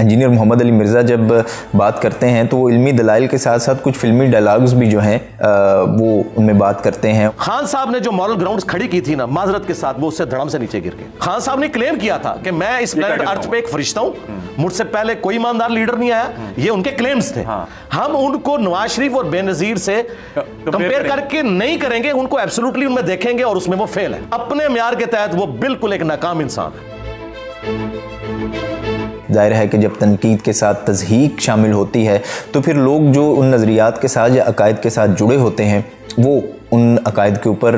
Engineer Mohammad Ali Mirza जब बात करते हैं तो वो इल्मी दलाइल के साथ साथ कुछ फिल्मी डायलॉग्स भी जो हैं वो उनमें बात करते हैं। खान साहब ने जो मॉरल ग्राउंड्स खड़ी की थी ना, माजरत के साथ, वो उससे धड़म से नीचे गिर गए। खान साहब ने क्लेम किया था कि मैं इस प्लेनेट अर्थ पे एक फरिश्ता हूं, मुझसे पहले कोई ईमानदार लीडर नहीं आया। ये उनके क्लेम्स थे। हम उनको नवाज शरीफ और बेनजीर से कंपेयर करके नहीं करेंगे, उनको एब्सोल्युटली उनमें देखेंगे और उसमें वो फेल है। अपने म्यार के तहत वो बिल्कुल एक नाकाम इंसान है। जाहिर है कि जब तनकीद के साथ तज़हीक शामिल होती है तो फिर लोग जो उन नज़रियात के साथ या अकायद के साथ जुड़े होते हैं वो उन अकायद के ऊपर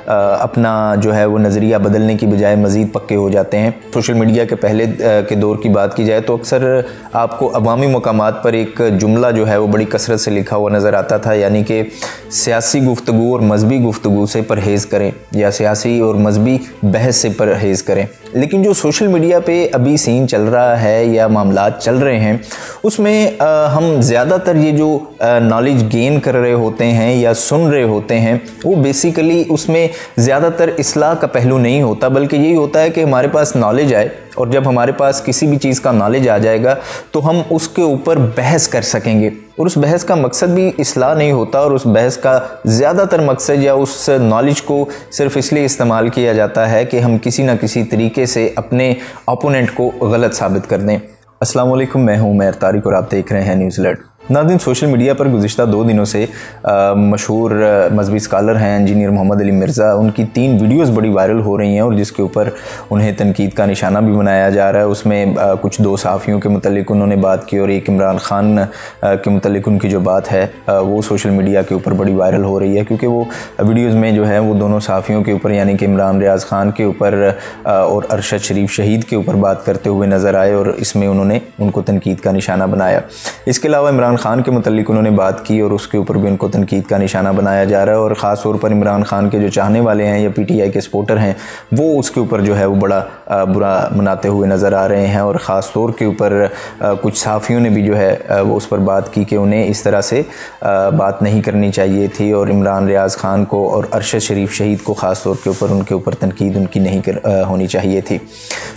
अपना जो है वो नज़रिया बदलने की बजाय मज़ीद पक्के हो जाते हैं। सोशल मीडिया के पहले के दौर की बात की जाए तो अक्सर आपको अवामी मकामात पर एक जुमला जो है वो बड़ी कसरत से लिखा हुआ नज़र आता था, यानी कि सियासी गुफ्तगू और मजहबी गुफ्तगू से परहेज़ करें या सियासी और मजहबी बहस से परहेज़ करें। लेकिन जो सोशल मीडिया पे अभी सीन चल रहा है या मामलात चल रहे हैं उसमें हम ज़्यादातर ये जो नॉलेज गेन कर रहे होते हैं या सुन रहे होते हैं वो बेसिकली उसमें ज़्यादातर इस्लाह का पहलू नहीं होता, बल्कि यही होता है कि हमारे पास नॉलेज आए और जब हमारे पास किसी भी चीज़ का नॉलेज आ जाएगा तो हम उसके ऊपर बहस कर सकेंगे। और उस बहस का मकसद भी इस्लाह नहीं होता और उस बहस का ज़्यादातर मकसद या उस नॉलेज को सिर्फ इसलिए इस्तेमाल किया जाता है कि हम किसी न किसी तरीके से अपने ओपोनेंट को गलत साबित कर दें। अस्सलाम वालेकुम, मैं हूं उमैर तारिक और आप देख रहे हैं न्यूज़ अलर्ट। नाज़रीन, सोशल मीडिया पर गुज़िश्ता 2 दिनों से मशहूर मजहबी स्कॉलर हैं इंजीनियर मोहम्मद अली मिर्ज़ा, उनकी 3 वीडियोस बड़ी वायरल हो रही हैं और जिसके ऊपर उन्हें तनकीद का निशाना भी बनाया जा रहा है। उसमें कुछ 2 सहाफ़ियों के मुतल्लिक उन्होंने बात की और एक इमरान खान के मुतल्लिक उनकी जो बात है वो सोशल मीडिया के ऊपर बड़ी वायरल हो रही है, क्योंकि वो वीडियोज़ में जो है वो दोनों सहाफ़ियों के ऊपर यानी कि इमरान रियाज़ खान के ऊपर और अरशद शरीफ शहीद के ऊपर बात करते हुए नज़र आए और इसमें उन्होंने उनको तनकीद का निशाना बनाया। इसके अलावा इमरान खान के मुतल्लिक उन्होंने बात की और उसके ऊपर भी उनको तनकीद का निशाना बनाया जा रहा है और ख़ास तौर पर इमरान खान के जो चाहने वाले हैं या पीटीआई के सपोर्टर हैं वो उसके ऊपर जो है वो बड़ा बुरा मनाते हुए नज़र आ रहे हैं। और ख़ास तौर के ऊपर कुछ सहाफ़ियों ने भी जो है वो उस पर बात की कि उन्हें इस तरह से बात नहीं करनी चाहिए थी और इमरान रियाज़ खान को और अरशद शरीफ शहीद को ख़ास तौर के ऊपर उनके ऊपर तनकीद उनकी नहीं होनी चाहिए थी।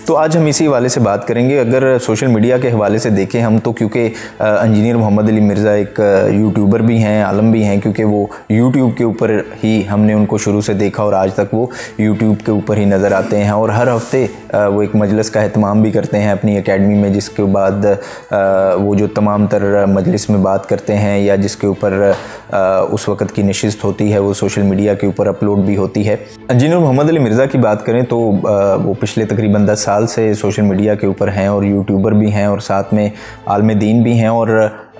तो आज हम इसी हवाले से बात करेंगे। अगर सोशल मीडिया के हवाले से देखें हम तो, क्योंकि इंजीनियर मोहम्मद अली मिर्ज़ा एक यूट्यूबर भी हैं, आलम भी हैं, क्योंकि वो यूट्यूब के ऊपर ही हमने उनको शुरू से देखा और आज तक वो यूट्यूब के ऊपर ही नज़र आते हैं और हर हफ्ते वो एक मजलिस का एहतमाम भी करते हैं अपनी एकेडमी में, जिसके बाद वो जो तमाम तर मजलिस में बात करते हैं या जिसके ऊपर उस वक़्त की नशिस्त होती है वो सोशल मीडिया के ऊपर अपलोड भी होती है। इंजीनियर मोहम्मद अली मिर्ज़ा की बात करें तो वो पिछले तकरीबन 10 साल से सोशल मीडिया के ऊपर हैं और यूट्यूबर भी हैं और साथ में आलम दीन भी हैं और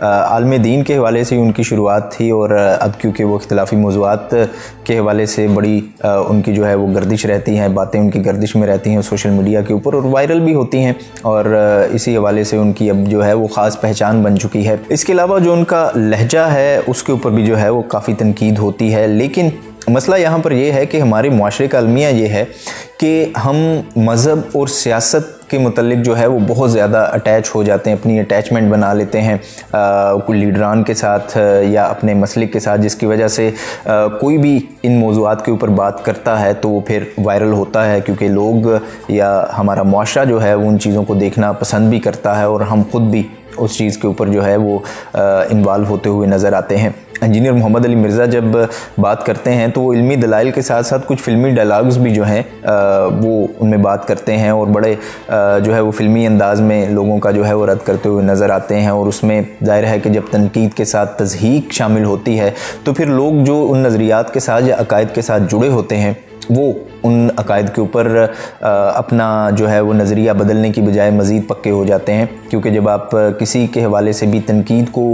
आलम दीन के हवाले से उनकी शुरुआत थी और अब क्योंकि वो इख्तिलाफ़ी मौज़ूआत के हवाले से बड़ी उनकी जो है वो गर्दिश रहती हैं, बातें उनकी गर्दिश में रहती हैं सोशल मीडिया के ऊपर और वायरल भी होती हैं और इसी हवाले से उनकी अब जो है वो ख़ास पहचान बन चुकी है। इसके अलावा जो उनका लहजा है उसके ऊपर भी जो है वो काफ़ी तनकीद होती है। लेकिन मसला यहाँ पर यह है कि हमारे मुआशरे का अलमिया ये है कि हम मज़हब और सियासत के मुतल्लिक जो है वो बहुत ज़्यादा अटैच हो जाते हैं, अपनी अटैचमेंट बना लेते हैं कोई लीडरान के साथ या अपने मसलिक के साथ, जिसकी वजह से कोई भी इन मौज़ूआत के ऊपर बात करता है तो वो फिर वायरल होता है, क्योंकि लोग या हमारा मुआशरा जो है वो उन चीज़ों को देखना पसंद भी करता है और हम ख़ुद भी उस चीज़ के ऊपर जो है वो इन्वॉल्व होते हुए नज़र आते हैं। इंजीनियर मोहम्मद अली मिर्ज़ा जब बात करते हैं तो वो इल्मी दलाइल के साथ साथ कुछ फिल्मी डायलॉग्स भी जो हैं वो उनमें बात करते हैं और बड़े जो है वो फिल्मी अंदाज़ में लोगों का जो है वो रद्द करते हुए नज़र आते हैं। और उसमें जाहिर है कि जब तनकीद के साथ तज़हीक शामिल होती है तो फिर लोग जो उन नज़रियात के साथ या अकायद के साथ जुड़े होते हैं वो उन अकायद के ऊपर अपना जो है वो नज़रिया बदलने की बजाय मज़ीद पक्के हो जाते हैं, क्योंकि जब आप किसी के हवाले से भी तनकीद को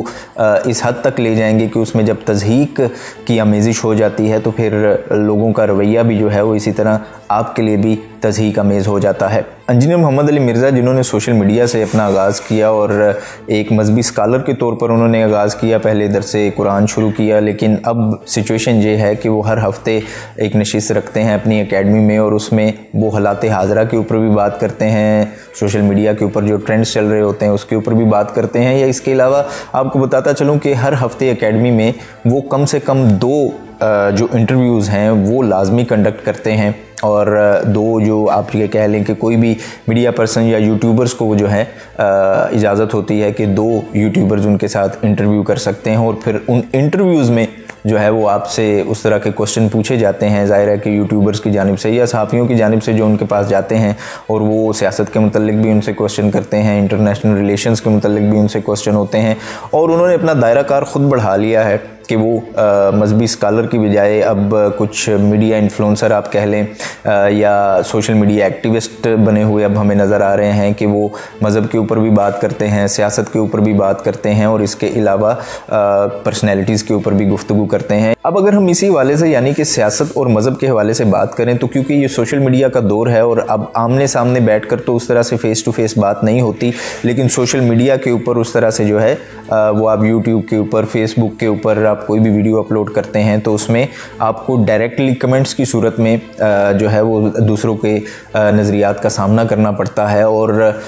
इस हद तक ले जाएंगे कि उसमें जब तज़हीक की आमेज़िश हो जाती है तो फिर लोगों का रवैया भी जो है वो इसी तरह आपके लिए भी तज़हीक आमेज़ हो जाता है। इंजीनियर मोहम्मद अली मिर्ज़ा जिन्होंने सोशल मीडिया से अपना आगाज़ किया और एक मजहबी स्कॉलर के तौर पर उन्होंने आगाज़ किया, पहले दरस कुरान शुरू किया, लेकिन अब सिचुएशन ये है कि वो हर हफ्ते एक नशिस्त रखते हैं अपनी एकेडमी में और उसमें वो हालात हाज़रा के ऊपर भी बात करते हैं, सोशल मीडिया के ऊपर जो ट्रेंड्स चल रहे होते हैं उसके ऊपर भी बात करते हैं। या इसके अलावा आपको बताता चलूँ कि हर हफ्ते एकेडमी में वो कम से कम 2 जो इंटरव्यूज़ हैं वो लाजमी कंडक्ट करते हैं, और दो जो आप ये कह लें कि कोई भी मीडिया पर्सन या यूट्यूबर्स को जो है इजाज़त होती है कि 2 यूट्यूबर्स उनके साथ इंटरव्यू कर सकते हैं, और फिर उन इंटरव्यूज़ में जो है वो आपसे उस तरह के क्वेश्चन पूछे जाते हैं। ज़ाहिर है कि यूट्यूबर्स की जानिब से या सहाफ़ियों की जानिब से जो उनके पास जाते हैं, और वो सियासत के मुतल्लिक भी उनसे क्वेश्चन करते हैं, इंटरनेशनल रिलेशंस के मुतल्लिक भी उनसे क्वेश्चन होते हैं, और उन्होंने अपना दायरा कार ख़ुद बढ़ा लिया है कि वो मजहबी स्कॉलर की बजाय अब कुछ मीडिया इन्फ्लुएंसर आप कह लें या सोशल मीडिया एक्टिविस्ट बने हुए अब हमें नज़र आ रहे हैं कि वो मज़हब के ऊपर भी बात करते हैं, सियासत के ऊपर भी बात करते हैं, और इसके अलावा पर्सनैलिटीज़ के ऊपर भी गुफ्तगू करते हैं। अब अगर हम इसी हवाले से यानी कि सियासत और मज़हब के हवाले से बात करें, तो क्योंकि ये सोशल मीडिया का दौर है और अब आमने सामने बैठ कर तो उस तरह से फ़ेस टू फेस बात नहीं होती, लेकिन सोशल मीडिया के ऊपर उस तरह से जो है वो आप यूट्यूब के ऊपर, फेसबुक के ऊपर आप कोई भी वीडियो अपलोड करते हैं तो उसमें आपको डायरेक्टली कमेंट्स की सूरत में जो है वो दूसरों के नज़रियात का सामना करना पड़ता है, और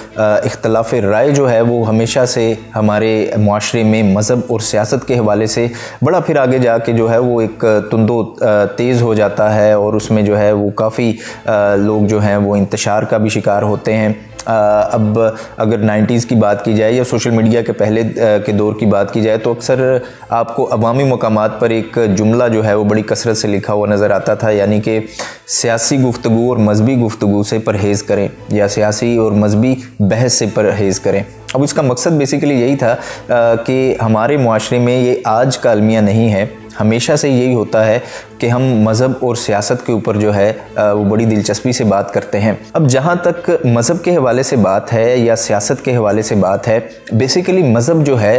इख्तलाफ राय जो है वो हमेशा से हमारे मुआशरे में मज़हब और सियासत के हवाले से बड़ा फिर आगे जाके जो है वो एक तुंदो तेज़ हो जाता है, और उसमें जो है वो काफ़ी लोग जो हैं वो इंतशार का भी शिकार होते हैं। अब अगर 90s की बात की जाए या सोशल मीडिया के पहले के दौर की बात की जाए, तो अक्सर आपको अवामी मकामात पर एक जुमला जो है वो बड़ी कसरत से लिखा हुआ नज़र आता था, यानी कि सियासी गुफ्तगू और मजहबी गुफ्तगू से परहेज़ करें, या सियासी और मजहबी बहस से परहेज़ करें। अब इसका मकसद बेसिकली यही था कि हमारे मुआशरे में ये आज का अलमिया नहीं है, हमेशा से यही होता है कि हम मज़हब और सियासत के ऊपर जो है वो बड़ी दिलचस्पी से बात करते हैं। अब जहाँ तक मज़हब के हवाले से बात है या सियासत के हवाले से बात है, बेसिकली मज़हब जो है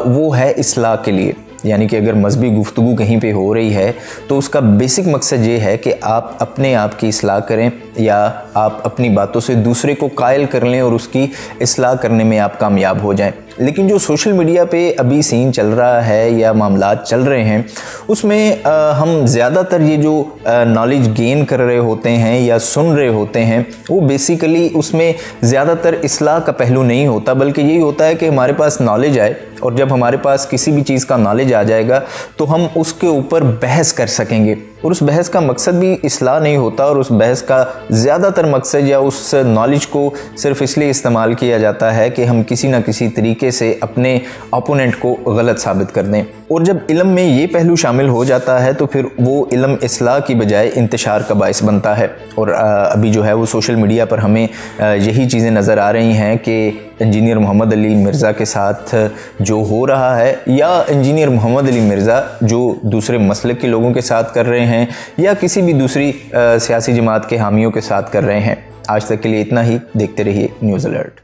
वो है इस्लाह के लिए, यानी कि अगर मजहबी गुफ्तगू कहीं पे हो रही है तो उसका बेसिक मकसद ये है कि आप अपने आप की इस्लाह करें, या आप अपनी बातों से दूसरे को कायल कर लें और उसकी इस्लाह करने में आप कामयाब हो जाएं। लेकिन जो सोशल मीडिया पे अभी सीन चल रहा है या मामलात चल रहे हैं, उसमें हम ज़्यादातर ये जो नॉलेज गेन कर रहे होते हैं या सुन रहे होते हैं, वो बेसिकली उसमें ज़्यादातर इस्लाह का पहलू नहीं होता, बल्कि यही होता है कि हमारे पास नॉलेज आए, और जब हमारे पास किसी भी चीज़ का नॉलेज आ जाएगा तो हम उसके ऊपर बहस कर सकेंगे, और उस बहस का मकसद भी इस्लाह नहीं होता, और उस बहस का ज़्यादातर मकसद या उस नॉलेज को सिर्फ इसलिए इस्तेमाल किया जाता है कि हम किसी न किसी तरीके से अपने ओपोनेंट को गलत साबित कर दें। और जब इल्म में ये पहलू शामिल हो जाता है तो फिर वो इल्म इस्लाह की बजाय इंतशार का बाइस बनता है। और अभी जो है वो सोशल मीडिया पर हमें यही चीज़ें नज़र आ रही हैं कि इंजीनियर मोहम्मद अली मिर्ज़ा के साथ जो हो रहा है, या इंजीनियर मोहम्मद अली मिर्ज़ा जो दूसरे मसलक के लोगों के साथ कर रहे हैं, या किसी भी दूसरी सियासी जमात के हामियों के साथ कर रहे हैं। आज तक के लिए इतना ही। देखते रहिए न्यूज़ अलर्ट।